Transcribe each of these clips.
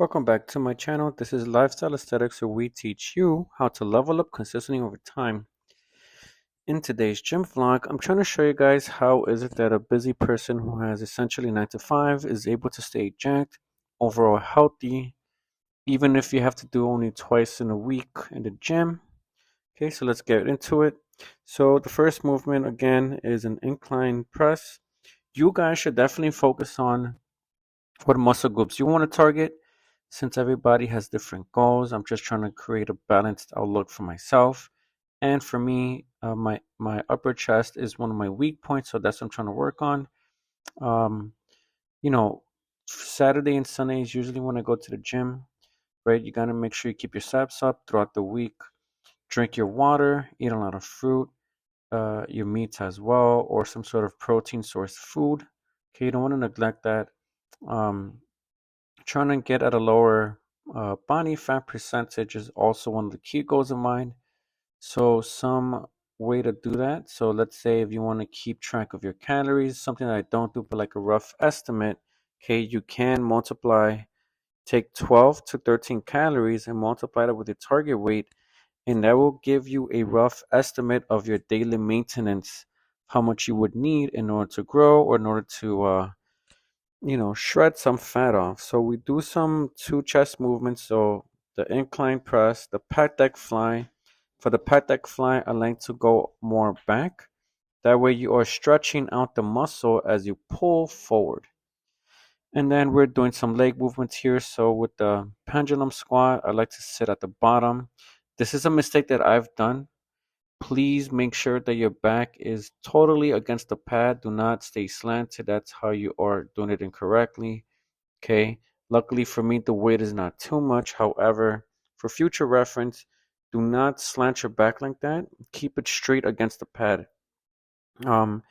Welcome back to my channel. This is Lifestyle Aesthetics, where we teach you how to level up consistently over time. In today's gym vlog, I'm trying to show you guys how is it that a busy person who has essentially 9 to 5 is able to stay jacked, overall healthy, even if you have to do only twice in a week in the gym. Okay, so let's get into it. So the first movement again is an incline press. You guys should definitely focus on what muscle groups you want to target. Since everybody has different goals, I'm just trying to create a balanced outlook for myself. And for me, my upper chest is one of my weak points, so that's what I'm trying to work on. Um, you know, Saturday and Sunday is usually when I go to the gym, right? You gotta make sure you keep your steps up throughout the week. Drink your water, eat a lot of fruit, your meats as well, or some sort of protein source food. Okay, you don't want to neglect that. Um, Trying to get at a lower body fat percentage is also one of the key goals of mine. So, some way to do that. So, let's say if you want to keep track of your calories, something that I don't do, but like a rough estimate, okay, you can take 12 to 13 calories and multiply that with your target weight, and that will give you a rough estimate of your daily maintenance, how much you would need in order to grow or in order to shred some fat off. So we do some two chest movements. So the incline press, the pec deck fly. For the pec deck fly, I like to go more back. That way you are stretching out the muscle as you pull forward. And then we're doing some leg movements here. So with the pendulum squat, I like to sit at the bottom. This is a mistake that I've done. Please make sure that your back is totally against the pad. Do not stay slanted. That's how you are doing it incorrectly. Okay. Luckily for me, the weight is not too much. However, for future reference, do not slant your back like that. Keep it straight against the pad. Um,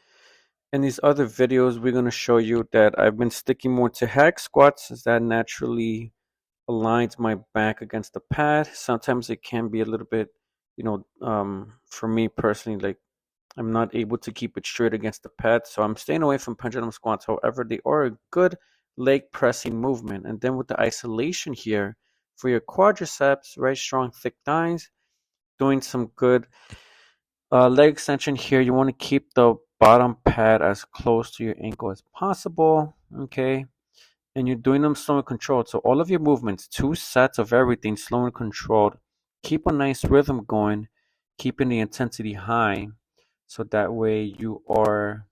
in these other videos, we're going to show you that I've been sticking more to hack squats as that naturally aligns my back against the pad. Sometimes it can be a little bit, for me personally, like I'm not able to keep it straight against the pad, so I'm staying away from pendulum squats. However, they are a good leg pressing movement. And then with the isolation here for your quadriceps, right, strong, thick thighs, doing some good leg extension here. You want to keep the bottom pad as close to your ankle as possible, okay? And you're doing them slow and controlled. So all of your movements, two sets of everything, slow and controlled. Keep a nice rhythm going, keeping the intensity high, so that way you are,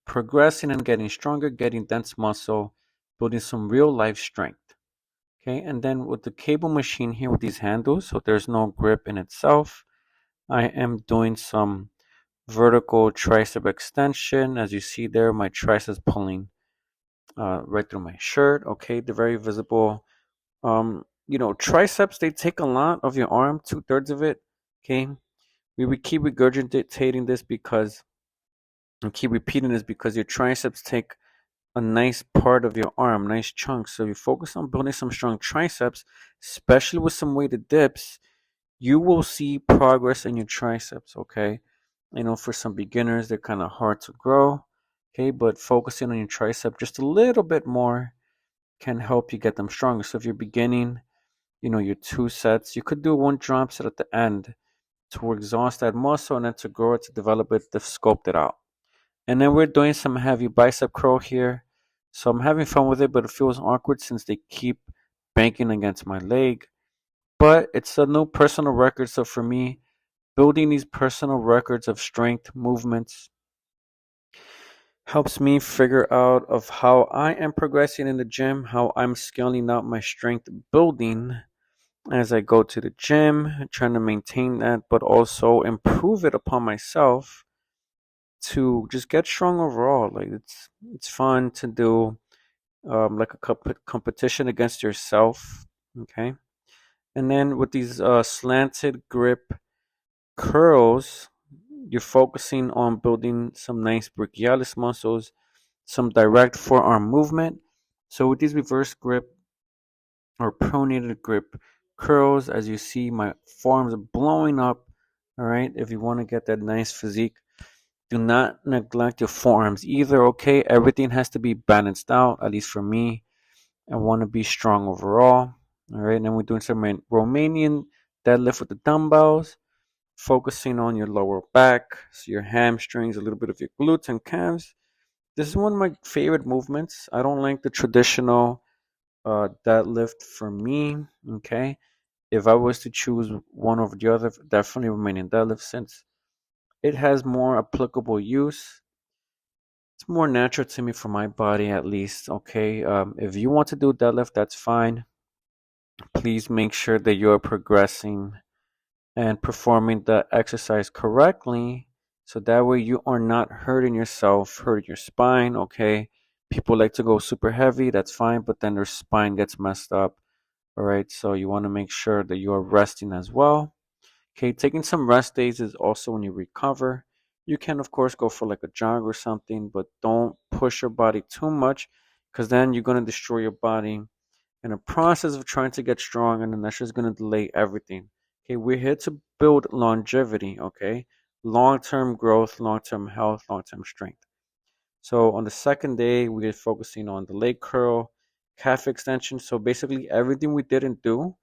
progressing and getting stronger, getting dense muscle, building some real life strength. Okay, and then with the cable machine here with these handles, so there's no grip in itself, I am doing some vertical tricep extension. As you see there, my triceps pulling right through my shirt. Okay, they're very visible. Triceps, they take a lot of your arm, 2/3 of it. Okay, we would keep regurgitating this because and keep repeating this because your triceps take a nice part of your arm, nice chunk. So you focus on building some strong triceps, especially with some weighted dips, you will see progress in your triceps, okay? I know for some beginners, they're kind of hard to grow, okay? But focusing on your tricep just a little bit more can help you get them stronger. So if you're beginning, your two sets, you could do one drop set at the end to exhaust that muscle and then to grow it, to develop it, to sculpt it out. And then we're doing some heavy bicep curl here. So I'm having fun with it, but it feels awkward since they keep banking against my leg. But it's a new personal record. So for me, building these personal records of strength movements helps me figure out of how I am progressing in the gym, how I'm scaling out my strength building as I go to the gym, trying to maintain that, but also improve it upon myself to just get strong overall. Like it's fun to do like a competition against yourself. Okay, and then with these slanted grip curls, you're focusing on building some nice brachialis muscles, some direct forearm movement. So with these reverse grip or pronated grip curls, as you see, my forearms are blowing up. All right, if you want to get that nice physique, do not neglect your forearms either, okay? Everything has to be balanced out, at least for me. and want to be strong overall. All right, and then we're doing some Romanian deadlift with the dumbbells, focusing on your lower back, so your hamstrings, a little bit of your glutes and calves. This is one of my favorite movements. I don't like the traditional deadlift for me. Okay, if I was to choose one over the other, definitely Romanian deadlift since it has more applicable use. It's more natural to me for my body, at least. Okay, if you want to do deadlift, that's fine. Please make sure that you're progressing and performing the exercise correctly, so that way you are not hurting yourself, hurting your spine. Okay, people like to go super heavy, that's fine, but then their spine gets messed up. All right, so you want to make sure that you are resting as well. Okay, taking some rest days is also when you recover. You can, of course, go for like a jog or something, but don't push your body too much, because then you're going to destroy your body in a process of trying to get strong, and then that's just going to delay everything. Okay, we're here to build longevity, okay? Long term growth, long term health, long term strength. So on the second day, we're focusing on the leg curl, calf extension. So basically, everything we didn't do.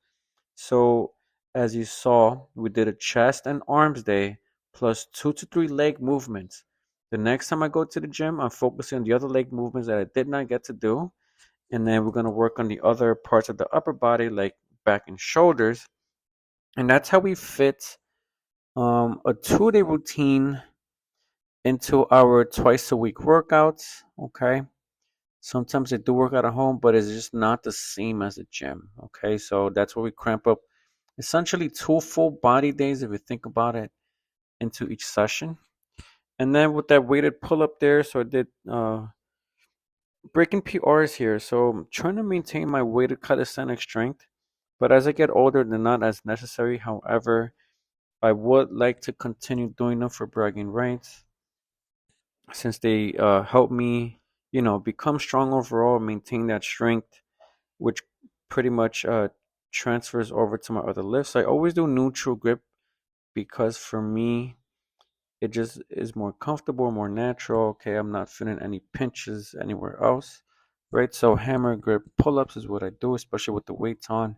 So as you saw, we did a chest and arms day plus 2 to 3 leg movements. The next time I go to the gym, I'm focusing on the other leg movements that I did not get to do, and then we're going to work on the other parts of the upper body like back and shoulders. And that's how we fit a 2 day routine into our twice a week workouts. Okay, sometimes I do work out at home, but it's just not the same as a gym. Okay, so that's where we cramp up essentially 2 full body days, if you think about it, into each session. And then with that weighted pull up there, so I did breaking PRs here. So I'm trying to maintain my weighted calisthenic strength, but as I get older, they're not as necessary. However, I would like to continue doing them for bragging rights, since they help me, become strong overall, maintain that strength, which pretty much transfers over to my other lifts. I always do neutral grip because for me, it just is more comfortable, more natural. Okay, I'm not feeling any pinches anywhere else, right? So hammer grip pull-ups is what I do, especially with the weights on.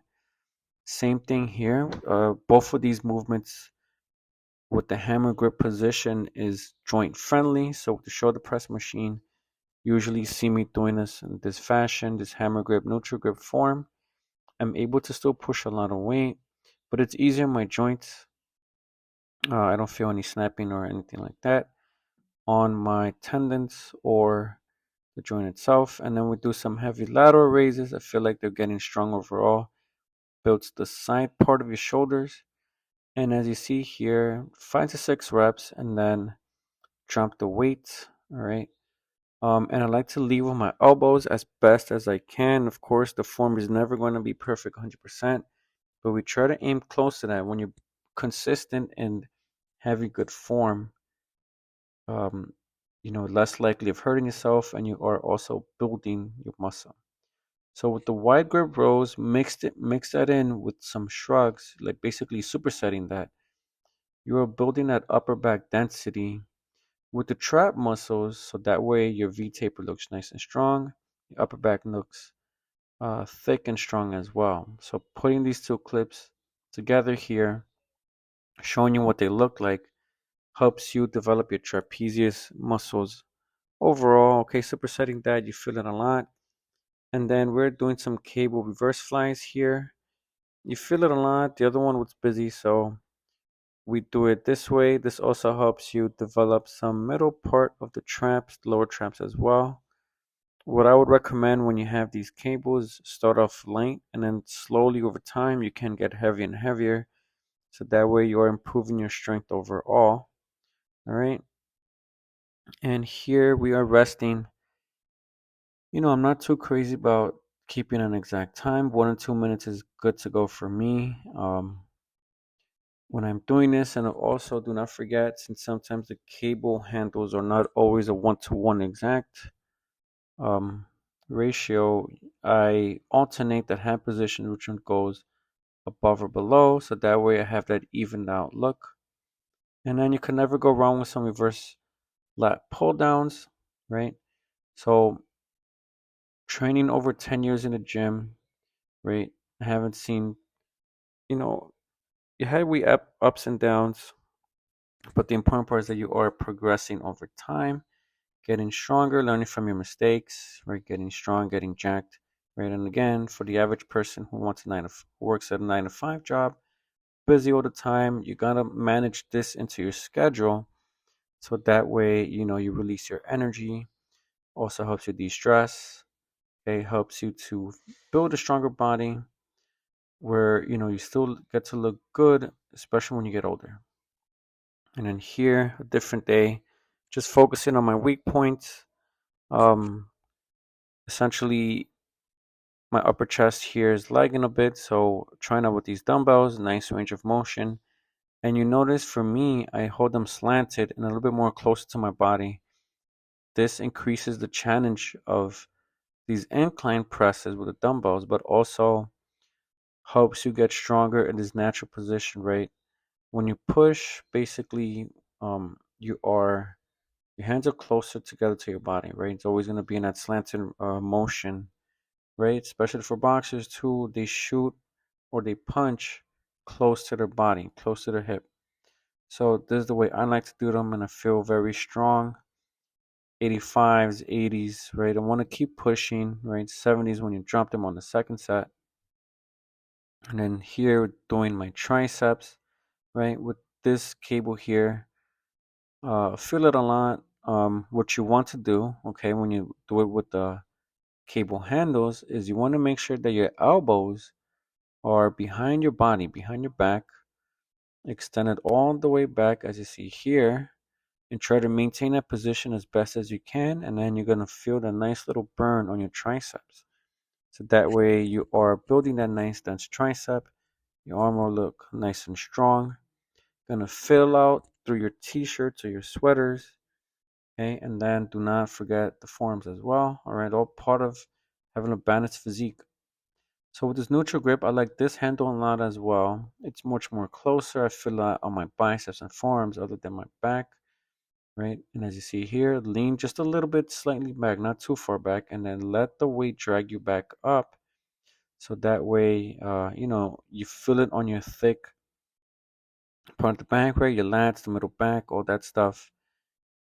Same thing here. Both of these movements with the hammer grip position is joint friendly. So with the shoulder press machine, usually see me doing this in this fashion, this hammer grip, neutral grip form. I'm able to still push a lot of weight, but it's easier on my joints. I don't feel any snapping or anything like that on my tendons or the joint itself. And then we do some heavy lateral raises. I feel like they're getting strong overall. Builds the side part of your shoulders. And as you see here, 5 to 6 reps and then drop the weight. All right. And I like to leave with my elbows as best as I can. Of course, the form is never going to be perfect 100%, but we try to aim close to that. When you're consistent and having good form, um, less likely of hurting yourself, and you are also building your muscle. So with the wide grip rows, mix that in with some shrugs, like basically supersetting that. You are building that upper back density with the trap muscles, so that way your V taper looks nice and strong. The upper back looks thick and strong as well. So putting these two clips together here, showing you what they look like, helps you develop your trapezius muscles overall. Okay, supersetting that, you feel it a lot. And then we're doing some cable reverse flies here. You feel it a lot. The other one was busy, so we do it this way. This also helps you develop some middle part of the traps, lower traps as well. What I would recommend when you have these cables, start off light and then slowly over time you can get heavier and heavier. So that way you are improving your strength overall. All right. And here we are resting. I'm not too crazy about keeping an exact time. 1 or 2 minutes is good to go for me. When I'm doing this, and also do not forget, since sometimes the cable handles are not always a 1-to-1 exact ratio, I alternate that hand position, which one goes above or below, so that way I have that evened out look. And then you can never go wrong with some reverse lat pull downs, right? So training over 10 years in the gym, right? I haven't seen, you know, you had ups and downs, but the important part is that you are progressing over time, getting stronger, learning from your mistakes, right? Getting strong, getting jacked, right? And again, for the average person who who works at a 9 to 5 job, busy all the time, you gotta manage this into your schedule so that way, you release your energy. Also helps you de-stress. Okay, helps you to build a stronger body where you still get to look good, especially when you get older. And then here, a different day, just focusing on my weak points. Um, Essentially, my upper chest here is lagging a bit, so trying out with these dumbbells, nice range of motion. And you notice for me, I hold them slanted and a little bit more closer to my body. This increases the challenge of these incline presses with the dumbbells, but also helps you get stronger in this natural position, right? When you push, basically, you are your hands are closer together to your body, right? It's always going to be in that slanted motion, right? Especially for boxers too, they shoot or they punch close to their body, close to their hip. So this is the way I like to do them, and I feel very strong. 85s, 80s, right? I want to keep pushing, right? 70s when you drop them on the second set. And then here doing my triceps, right? With this cable here, feel it a lot. What you want to do, okay, when you do it with the cable handles, is you want to make sure that your elbows are behind your body, behind your back, extended all the way back as you see here, and try to maintain that position as best as you can. And then you're going to feel the nice little burn on your triceps. So that way you are building that nice dense tricep. Your arm will look nice and strong. Gonna fill out through your t-shirts or your sweaters. Okay, and then do not forget the forearms as well. All right, all part of having a balanced physique. So with this neutral grip, I like this handle a lot as well. It's much more closer. I feel that on my biceps and forearms other than my back, right? And as you see here, lean just a little bit slightly back, not too far back, and then let the weight drag you back up. So that way, you feel it on your thick part of the back, right? Your lats, the middle back, all that stuff.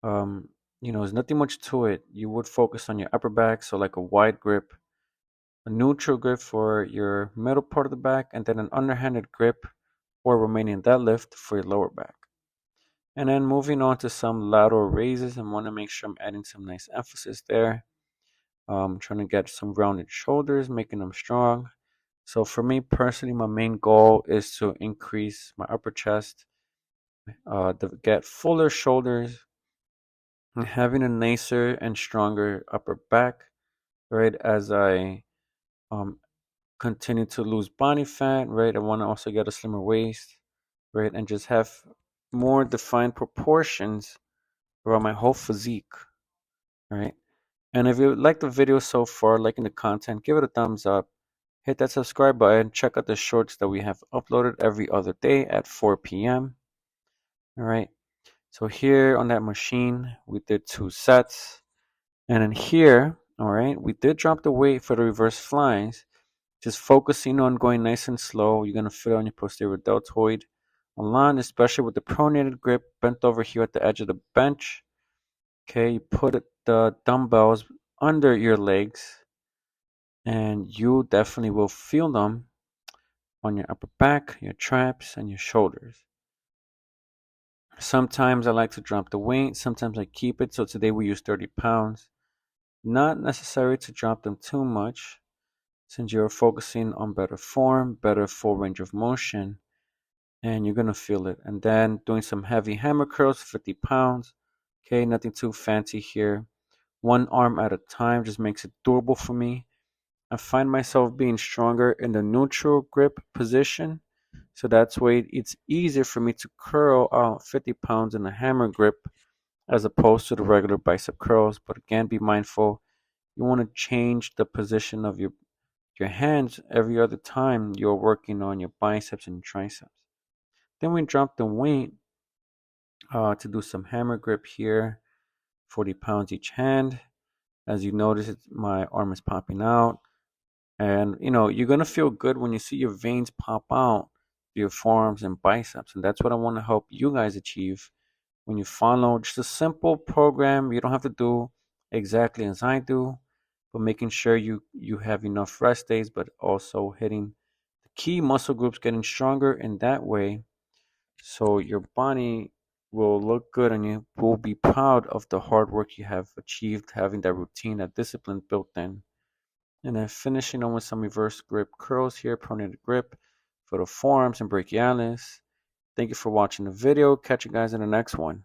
Um, there's nothing much to it. You would focus on your upper back, so like a wide grip, a neutral grip for your middle part of the back, and then an underhanded grip or Romanian deadlift for your lower back. And then moving on to some lateral raises, I want to make sure I'm adding some nice emphasis there. Trying to get some rounded shoulders, making them strong. So for me personally, my main goal is to increase my upper chest, to get fuller shoulders, and having a nicer and stronger upper back, right? As I um, continue to lose body fat, right? I want to also get a slimmer waist, right? And just have more defined proportions around my whole physique, right? And if you like the video so far, liking the content, give it a thumbs up. Hit that subscribe button. Check out the shorts that we have uploaded every other day at 4 p.m. All right. So here on that machine, we did 2 sets. And then here, all right, we did drop the weight for the reverse flies. Just focusing on going nice and slow. You're going to feel it on your posterior deltoid a lot, especially with the pronated grip bent over here at the edge of the bench. Okay, you put the dumbbells under your legs and you definitely will feel them on your upper back, your traps, and your shoulders. Sometimes I like to drop the weight, sometimes I keep it. So today we use 30 pounds. Not necessary to drop them too much since you're focusing on better form, better full range of motion, and you're gonna feel it. And then doing some heavy hammer curls, 50 pounds. Okay, nothing too fancy here. One arm at a time just makes it doable for me. I find myself being stronger in the neutral grip position. So that's why it's easier for me to curl out 50 pounds in a hammer grip as opposed to the regular bicep curls. But again, be mindful. You want to change the position of your hands every other time you're working on your biceps and triceps. Then we drop the weight to do some hammer grip here, 40 pounds each hand. As you notice, my arm is popping out. And you're gonna feel good when you see your veins pop out, your forearms and biceps. And that's what I want to help you guys achieve when you follow just a simple program. You don't have to do exactly as I do, but making sure you have enough rest days, but also hitting the key muscle groups, getting stronger in that way, so your body will look good and you will be proud of the hard work you have achieved, having that routine, that discipline built in. And then finishing on with some reverse grip curls here, pronated grip for the forearms and brachialis. Thank you for watching the video. Catch you guys in the next one.